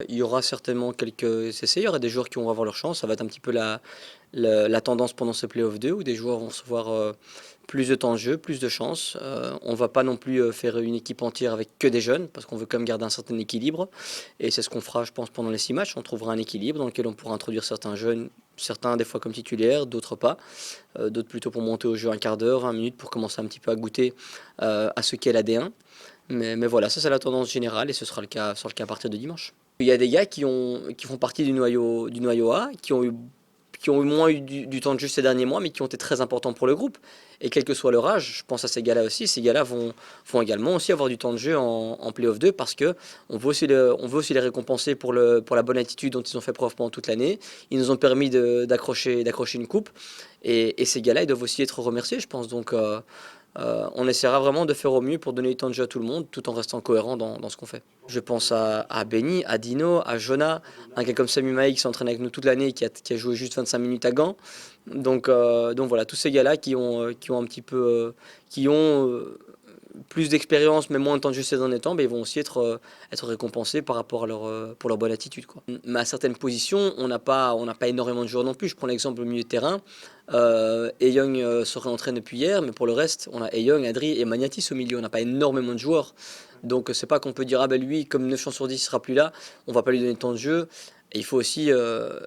il y aura certainement quelques essais, il y aura des joueurs qui vont avoir leur chance, ça va être un petit peu la tendance pendant ce Playoff 2 où des joueurs vont recevoir plus de temps de jeu, plus de chance. On va pas non plus faire une équipe entière avec que des jeunes parce qu'on veut quand même garder un certain équilibre et c'est ce qu'on fera je pense pendant les 6 matchs. On trouvera un équilibre dans lequel on pourra introduire certains jeunes, certains des fois comme titulaires, d'autres pas, d'autres plutôt pour monter au jeu un quart d'heure, 20 minutes pour commencer un petit peu à goûter à ce qu'est la D1. Mais voilà, ça c'est la tendance générale et ce sera le cas à partir de dimanche. Il y a des gars qui font partie du noyau A, qui ont eu moins eu du temps de jeu ces derniers mois, mais qui ont été très importants pour le groupe. Et quel que soit leur âge, je pense à ces gars-là aussi, ces gars-là vont également aussi avoir du temps de jeu en Playoff 2 parce que on veut aussi les récompenser pour la bonne attitude dont ils ont fait preuve pendant toute l'année. Ils nous ont permis d'accrocher une coupe. Et ces gars-là, ils doivent aussi être remerciés, je pense. Donc, on essaiera vraiment de faire au mieux pour donner du temps de jeu à tout le monde, tout en restant cohérent dans ce qu'on fait. Je pense à Benny, à Dino, à Jonah, un gars comme Samu Maï qui s'entraîne avec nous toute l'année et qui a joué juste 25 minutes à Gand. Donc voilà, tous ces gars-là qui ont un petit peu, qui ont plus d'expérience mais moins de temps de jeu ces derniers temps, ben, ils vont aussi être récompensés par rapport à pour leur bonne attitude, quoi. Mais à certaines positions, on n'a pas énormément de joueurs non plus. Je prends l'exemple au milieu de terrain. Young se réentraîne depuis hier, mais pour le reste, on a Young, Adri et Magnatis au milieu. On n'a pas énormément de joueurs. Donc c'est pas qu'on peut dire, ah ben lui, comme 9 chances sur 10 il sera plus là, on va pas lui donner de temps de jeu. Et il faut aussi que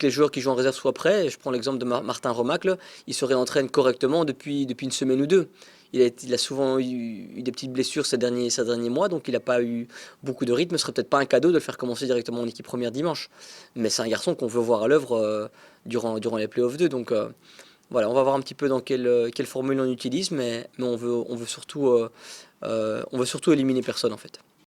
les joueurs qui jouent en réserve soient prêts. Je prends l'exemple de Martin Romacle, il se réentraîne correctement depuis une semaine ou deux. Il a souvent eu des petites blessures ces derniers mois, donc il n'a pas eu beaucoup de rythme. Ce serait peut-être pas un cadeau de le faire commencer directement en équipe première dimanche. Mais c'est un garçon qu'on veut voir à l'œuvre durant les playoffs 2. Donc voilà, on va voir un petit peu dans quelle formule on utilise, mais on veut surtout éliminer personne en fait.